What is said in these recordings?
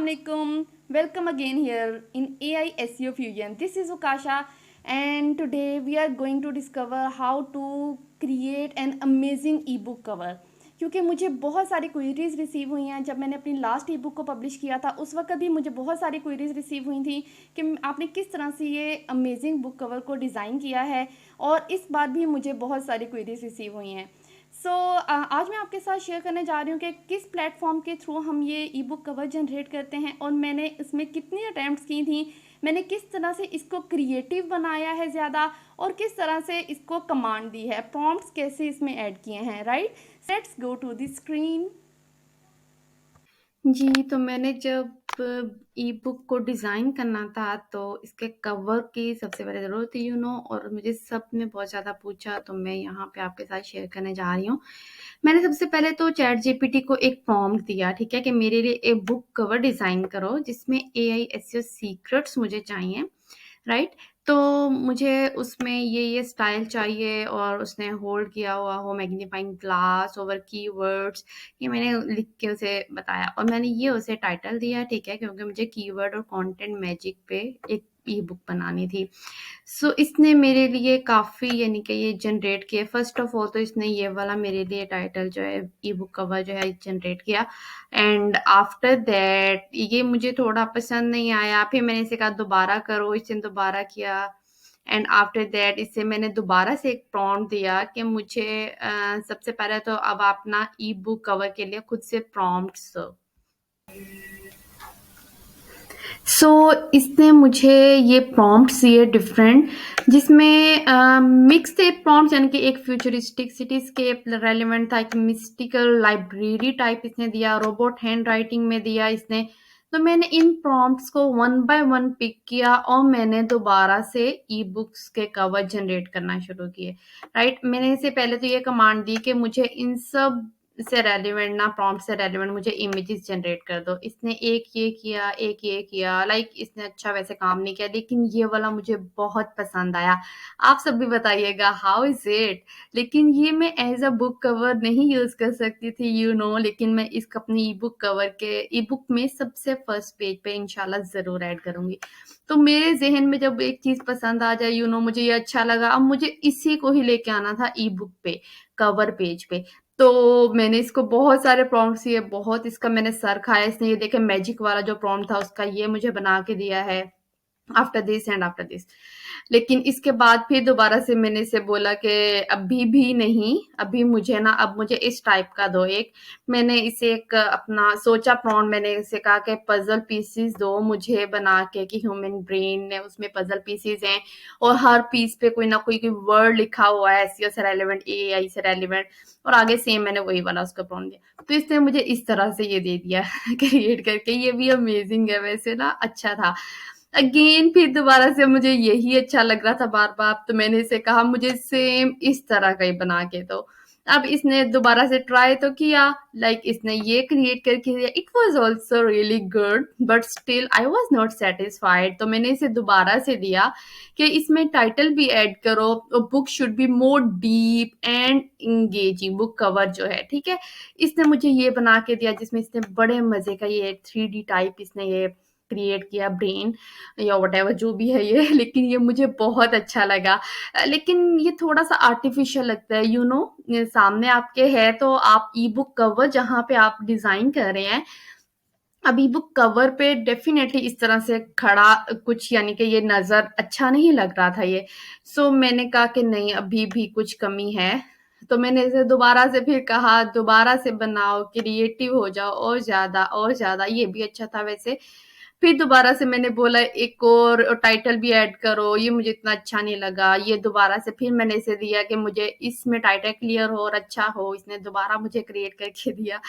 Assalamualaikum. Welcome again here in AI SEO Fusion. This is Ukasha, and today we are going to discover how to create an amazing ebook cover. क्योंकि मुझे बहुत सारी queries receive हुई हैं जब मैंने अपनी लास्ट ई book को पब्लिश किया था, उस वक्त भी मुझे बहुत सारी क्वेरीज रिसीव हुई थी कि आपने किस तरह से ये अमेजिंग बुक कवर को डिज़ाइन किया है, और इस बार भी मुझे बहुत सारी क्वेरीज रिसीव हुई हैं। आज मैं आपके साथ शेयर करने जा रही हूँ कि किस प्लेटफॉर्म के थ्रू हम ये ई बुक कवर जनरेट करते हैं, और मैंने इसमें कितनी अटैम्प्ट्स की थी, मैंने किस तरह से इसको क्रिएटिव बनाया है ज़्यादा, और किस तरह से इसको कमांड दी है, प्रॉम्प्ट्स कैसे इसमें ऐड किए हैं। Right, let's go to the screen. जी, तो मैंने जब ई-बुक को डिज़ाइन करना था, तो इसके कवर की सबसे पहले ज़रूरत थी और मुझे सबने बहुत ज़्यादा पूछा, तो मैं यहाँ पे आपके साथ शेयर करने जा रही हूँ। मैंने सबसे पहले तो चैट जीपीटी को एक प्रॉम्प्ट दिया, ठीक है, कि मेरे लिए एक बुक कवर डिज़ाइन करो जिसमें एआई एसईओ सीक्रेट्स मुझे चाहिए, राइट? तो मुझे उसमें ये स्टाइल चाहिए, और उसने होल्ड किया हुआ हो मैग्नीफाइंग ग्लास ओवर कीवर्ड्स, ये मैंने लिख के उसे बताया, और मैंने ये उसे टाइटल दिया, ठीक है, क्योंकि मुझे कीवर्ड और कंटेंट मैजिक पे एक ई बुक बनानी थी। इसने मेरे लिए काफ़ी यानी कि ये जनरेट किया। फर्स्ट ऑफ ऑल तो इसने ये वाला मेरे लिए टाइटल जो है ई बुक कवर जो है जनरेट किया, एंड आफ्टर दैट ये मुझे थोड़ा पसंद नहीं आया, फिर मैंने इसे कहा दोबारा करो, इसने दोबारा किया, एंड आफ्टर दैट इससे मैंने दोबारा से एक प्रॉम्प्ट दिया कि मुझे सबसे पहले तो अब आप ना ई बुक कवर के लिए खुद से प्रॉम्प्ट्स दो। इसने मुझे ये प्रॉम्प्ट्स दिए डिफरेंट, जिसमें मिक्स थे प्रॉम्प्ट्स, यानी कि एक फ्यूचरिस्टिक सिटीस्केप रेलिवेंट था, एक मिस्टिकल लाइब्रेरी टाइप इसने दिया, रोबोट हैंड राइटिंग में दिया इसने। तो मैंने इन प्रॉम्प्ट्स को वन बाय वन पिक किया, और मैंने दोबारा से ई बुक्स के कवर जनरेट करना शुरू किए, राइट। मैंने इसे पहले तो ये कमांड दी कि मुझे इन सब से रेलिवेंट ना प्रॉम्प्ट से रेलिवेंट मुझे इमेजेस जनरेट कर दो। इसने एक ये किया, एक ये किया, लाइक इसने अच्छा वैसे काम नहीं किया, लेकिन ये वाला मुझे बहुत पसंद आया। आप सब भी बताइएगा हाउ इज इट। लेकिन ये मैं एज अ बुक कवर नहीं यूज कर सकती थी लेकिन मैं इसको अपनी ई बुक कवर के ई बुक में सबसे फर्स्ट पेज पे इंशाल्लाह जरूर ऐड करूंगी। तो मेरे जहन में जब एक चीज पसंद आ जाए मुझे ये अच्छा लगा, अब मुझे इसी को ही लेके आना था ई बुक पे, कवर पेज पे। तो मैंने इसको बहुत सारे प्रॉम्प्ट्स दिए, बहुत इसका मैंने सर खाया। इसने ये देखे मैजिक वाला जो प्रॉम्प्ट था उसका ये मुझे बना के दिया है, after this and after this. लेकिन इसके बाद फिर दोबारा से मैंने इसे बोला कि अभी भी नहीं, अभी मुझे ना, अब मुझे इस टाइप का दो एक। मैंने इसे एक अपना सोचा प्रॉम्प्ट, मैंने इसे कहा कि पजल पीसेस दो मुझे बना के, कि ह्यूमन ब्रेन है उसमें पजल पीसेस हैं, और हर पीस पे कोई ना कोई वर्ड लिखा हुआ है एसईओ से रेलेवेंट, एआई से रेलेवेंट, और आगे सेम मैंने वही वाला उसका प्रॉम्प्ट दिया। तो इसने मुझे इस तरह से ये दे दिया क्रिएट करके। ये भी अमेजिंग है वैसे ना, अच्छा था। अगेन फिर दोबारा से मुझे यही अच्छा लग रहा था बार बार, तो मैंने इसे कहा मुझे सेम इस तरह का ही बना के दो। अब इसने दोबारा से ट्राई तो किया, लाइक इसने ये क्रिएट करके दिया, it was also really good, but still I was not satisfied. तो मैंने इसे दोबारा से दिया कि इसमें टाइटल भी ऐड करो, book should be more deep and engaging, book cover जो है, ठीक है। इसने मुझे ये बना के दिया, जिसमें इसने बड़े मजे का ये 3D टाइप इसने ये क्रिएट किया, ब्रेन या वटेवर जो भी है ये लेकिन ये मुझे बहुत अच्छा लगा। लेकिन ये थोड़ा-सा आर्टिफिशियल लगता है, सामने आपके है तो आप ई बुक कवर जहाँ पे आप डिज़ाइन कर रहे हैं, अब ई बुक कवर पे डेफ़िनेटली इस तरह से खड़ा कुछ, यानी कि ये नज़र अच्छा नहीं लग रहा था ये। मैंने कहा कि नहीं, अभी भी कुछ कमी है। तो मैंने इसे दोबारा से फिर कहा, दोबारा से बनाओ, क्रिएटिव हो जाओ और ज़्यादा, ये भी अच्छा था वैसे। फिर दोबारा से मैंने बोला एक और टाइटल भी ऐड करो, ये मुझे इतना अच्छा नहीं लगा। ये दोबारा से फिर मैंने इसे दिया कि मुझे इसमें टाइटल क्लियर हो और अच्छा हो। इसने दोबारा मुझे क्रिएट करके दिया।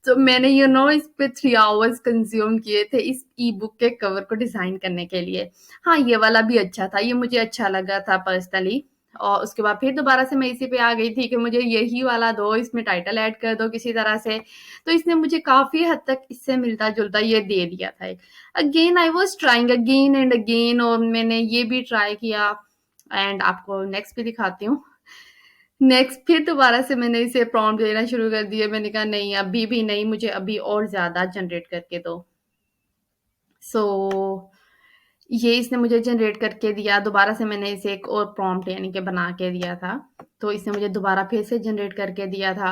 तो मैंने इस पे 3 आवर्स कंज्यूम किए थे इस ई बुक के कवर को डिजाइन करने के लिए। हाँ, ये वाला भी अच्छा था, ये मुझे अच्छा लगा था पर्सनली। और उसके बाद फिर दोबारा से मैं इसी पे आ गई थी कि मुझे यही वाला दो, इसमें टाइटल ऐड कर दो किसी तरह से। तो इसने मुझे काफी हद तक इससे मिलता जुलता ये दे दिया था। Again I was trying again and again, और मैंने ये भी ट्राई किया, एंड आपको नेक्स्ट भी दिखाती हूँ। नेक्स्ट फिर दोबारा से मैंने इसे प्रॉम्प्ट देना शुरू कर दिया। मैंने कहा नहीं, अभी भी नहीं, मुझे अभी और ज़्यादा जनरेट करके दो। सो ये इसने मुझे जनरेट करके दिया, दोबारा से मैंने इसे एक और प्रॉम्प्ट यानी कि बना के दिया था, तो इसने मुझे दोबारा फिर से जनरेट करके दिया था।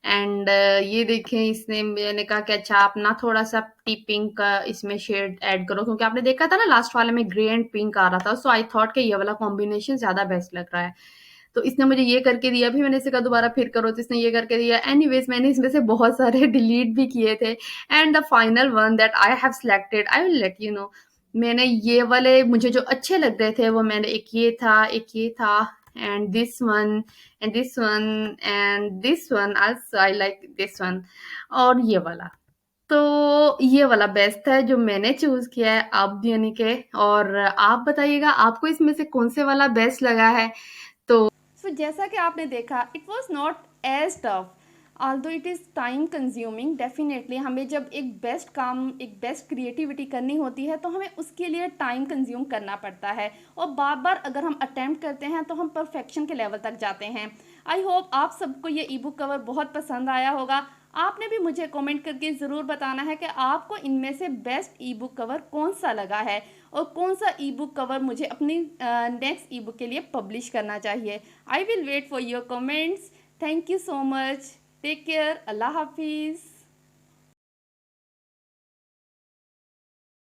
एंड ये देखें, इसने मैंने कहा कि अच्छा आप ना थोड़ा-सा टी पिंक का इसमें शेड ऐड करो, क्योंकि आपने देखा था ना लास्ट वाले में ग्रे एंड पिंक आ रहा था, सो आई थॉट कि ये वाला कॉम्बिनेशन ज़्यादा बेस्ट लग रहा है। तो इसने मुझे ये करके दिया, फिर मैंने इसे कहा दोबारा फिर करो, तो इसने ये करके दिया। एनीवेज़ मैंने इसमें से बहुत सारे डिलीट भी किए थे, and the final one that I have selected I will let you know. मैंने ये वाले मुझे जो अच्छे लग रहे थे वो मैंने एक ये था and this one and this one and this one also I like this one और ये वाला। तो ये वाला बेस्ट है जो मैंने चूज़ किया है अब यानी कि। और आप बताइएगा आपको इसमें से कौन-से वाला बेस्ट लगा है? तो जैसा कि आपने देखा it was not as tough, although it is time consuming. Definitely हमें जब एक बेस्ट काम, एक बेस्ट क्रिएटिविटी करनी होती है तो हमें उसके लिए टाइम कंज्यूम करना पड़ता है, और बार बार अगर हम अटेम्प्ट करते हैं तो हम परफेक्शन के लेवल तक जाते हैं। आई होप आप सबको ये ई बुक कवर बहुत पसंद आया होगा। आपने भी मुझे कमेंट करके ज़रूर बताना है कि आपको इनमें से बेस्ट ई बुक कवर कौन सा लगा है, और कौन सा ई बुक कवर मुझे अपनी नेक्स्ट ई बुक के लिए पब्लिश करना चाहिए। I will wait for your comments. Thank you so much. Take care. अल्लाह हाफिज़।